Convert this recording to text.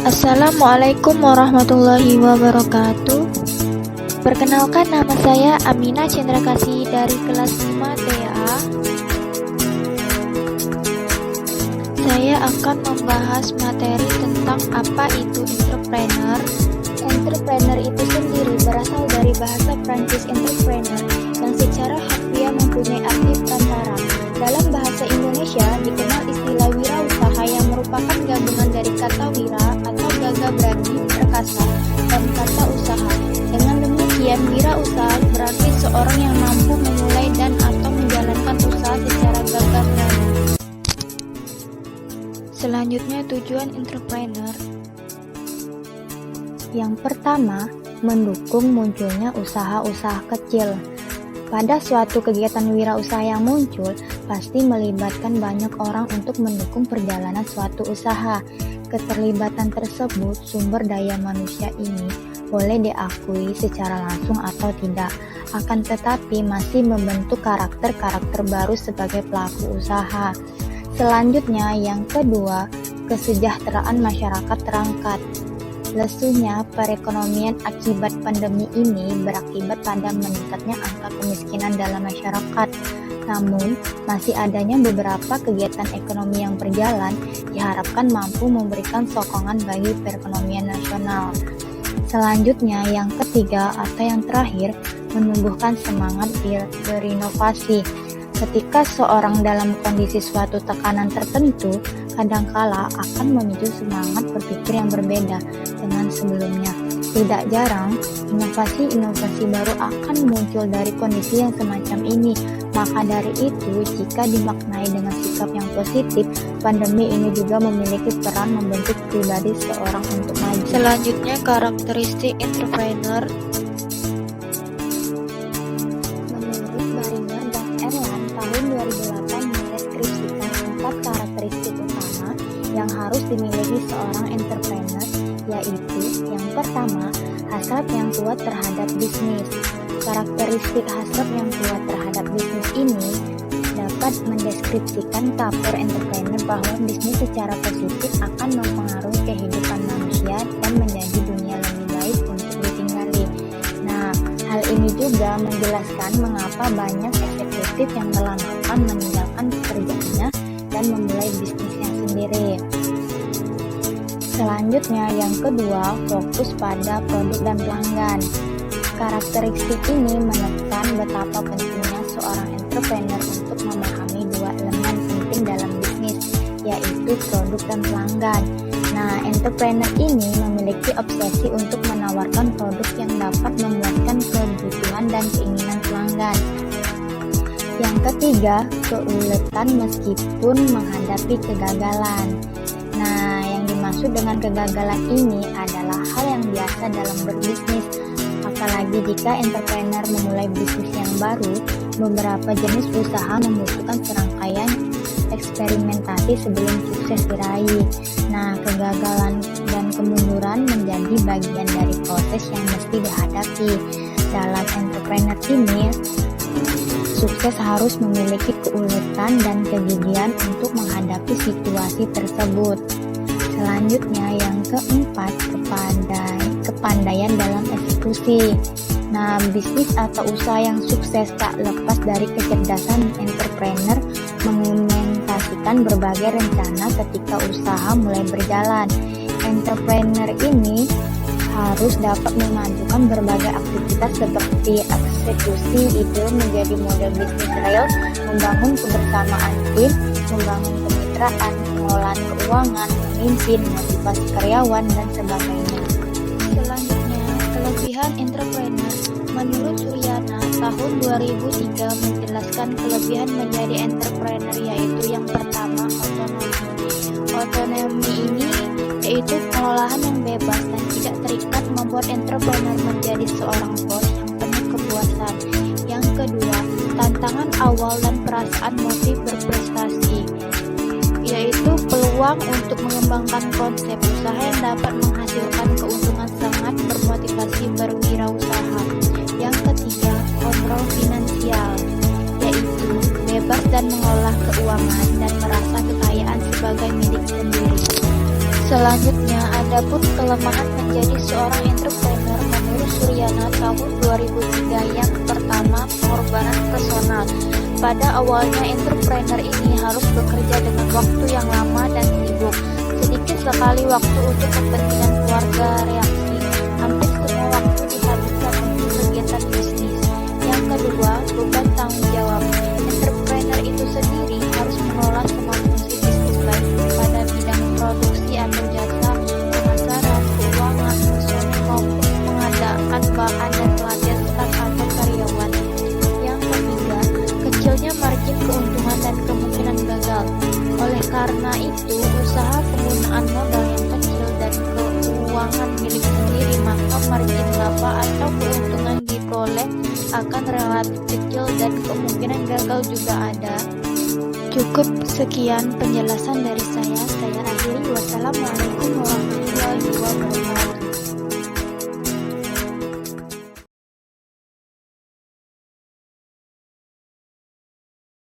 Assalamualaikum warahmatullahi wabarakatuh. Perkenalkan, nama saya Amina Cendrakasih dari kelas 5 TA. Saya akan membahas materi tentang apa itu entrepreneur. Entrepreneur itu sendiri berasal dari bahasa Prancis entrepreneur yang secara harfiah mempunyai arti perantara. Dalam bahasa Indonesia dikenal istilah wirausaha yang merupakan gabungan dari kata wira atau gagah berani, perkasa, dan kata usaha. Dengan demikian, wirausaha berarti seorang yang mampu memulai dan atau menjalankan usaha secara gagah berani. Selanjutnya, tujuan entrepreneur. Yang pertama, mendukung munculnya usaha-usaha kecil. Pada suatu kegiatan wirausaha yang muncul, pasti melibatkan banyak orang untuk mendukung perjalanan suatu usaha. Keterlibatan tersebut, sumber daya manusia ini boleh diakui secara langsung atau tidak, akan tetapi masih membentuk karakter-karakter baru sebagai pelaku usaha. Selanjutnya, yang kedua, kesejahteraan masyarakat terangkat. Lesunya perekonomian akibat pandemi ini berakibat pada meningkatnya angka kemiskinan dalam masyarakat. Namun, masih adanya beberapa kegiatan ekonomi yang berjalan diharapkan mampu memberikan sokongan bagi perekonomian nasional. Selanjutnya, yang ketiga atau yang terakhir, menumbuhkan semangat berinovasi. Ketika seorang dalam kondisi suatu tekanan tertentu, kadangkala akan memicu semangat berpikir yang berbeda dengan sebelumnya. Tidak jarang, inovasi-inovasi baru akan muncul dari kondisi yang semacam ini. Maka dari itu, jika dimaknai dengan sikap yang positif, pandemi ini juga memiliki peran membentuk pribadi seorang untuk maju. Selanjutnya, karakteristik entrepreneur. Menurut Baringer dan Erland, tahun 2008 mendeskripsikan 4 karakteristik utama yang harus dimiliki seorang entrepreneur, yaitu yang pertama, hasrat yang kuat terhadap bisnis. Karakteristik hasrat yang kuat terhadap bisnis ini dapat mendeskripsikan karakter entrepreneur bahwa bisnis secara positif akan mempengaruhi kehidupan manusia dan menjadi dunia lebih baik untuk ditinggali. Nah, hal ini juga menjelaskan mengapa banyak eksekutif yang melanakan meninggalkan pekerjaannya dan memulai bisnisnya sendiri. Selanjutnya, yang kedua, fokus pada produk dan pelanggan. Karakteristik ini menekan betapa pentingnya seorang entrepreneur untuk memahami dua elemen penting dalam bisnis, yaitu produk dan pelanggan. Nah, entrepreneur ini memiliki obsesi untuk menawarkan produk yang dapat memuaskan kebutuhan dan keinginan pelanggan. Yang ketiga, keuletan meskipun menghadapi kegagalan. Nah, yang dimaksud dengan kegagalan ini adalah hal yang biasa dalam berbisnis. Apalagi jika entrepreneur memulai bisnis yang baru, beberapa jenis usaha membutuhkan serangkaian eksperimentasi sebelum sukses diraih. Nah, kegagalan dan kemunduran menjadi bagian dari proses yang mesti dihadapi. Dalam entrepreneur ini, sukses harus memiliki keuletan dan kegigihan untuk menghadapi situasi tersebut. Selanjutnya, yang keempat, kepandaian dalam eksekusi. Nah, bisnis atau usaha yang sukses tak lepas dari kecerdasan entrepreneur mengimplementasikan berbagai rencana ketika usaha mulai berjalan. Entrepreneur ini harus dapat memajukan berbagai aktivitas seperti eksekusi ide menjadi model bisnis real, membangun kebersamaan tim, membangun kemitraan, pengelolaan keuangan, memimpin, motivasi karyawan, dan sebagainya. Selanjutnya, kelebihan entrepreneur. Menurut Suryana, tahun 2003 menjelaskan kelebihan menjadi entrepreneur, yaitu yang pertama, otonomi. Otonomi ini yaitu pengolahan yang bebas dan tidak terikat membuat entrepreneur menjadi seorang bos yang penuh kepuasan. Yang kedua, tantangan awal dan perasaan motif berprestasi, yaitu peluang untuk mengembangkan konsep usaha yang dapat menghasilkan keuntungan sangat bermotivasi berwirausaha. Yang ketiga, kontrol finansial, yaitu bebas dan mengolah keuangan dan merasa kekayaan sebagai milik sendiri. Selanjutnya, adapun kelemahan menjadi seorang entrepreneur menurut Suryana tahun 2003. Yang pertama, pengorbanan personal. Pada awalnya, entrepreneur ini harus bekerja dengan waktu yang lama dan sibuk. Sedikit sekali waktu untuk kepentingan keluarga. Reaksi, hampir semua waktu dihabiskan untuk kegiatan bisnis. Yang kedua, beban tanggung jawab. Entrepreneur itu sendiri harus mengelola semua fungsi bisnis baik pada bidang produksi atau jasa, pemasaran, keuangan, personil maupun pengadaan bahan dan pelatihan staf atau karyawan. Yang ketiga, kecilnya margin keuntungan dan kemungkinan gagal. Oleh karena itu, usaha penggunaan modal yang kecil dan keuangan milik sendiri, maka margin laba atau keuntungan diperoleh akan relatif kecil dan kemungkinan gagal juga ada. Cukup sekian penjelasan dari saya akhiri. Wassalamualaikum warahmatullahi wabarakatuh.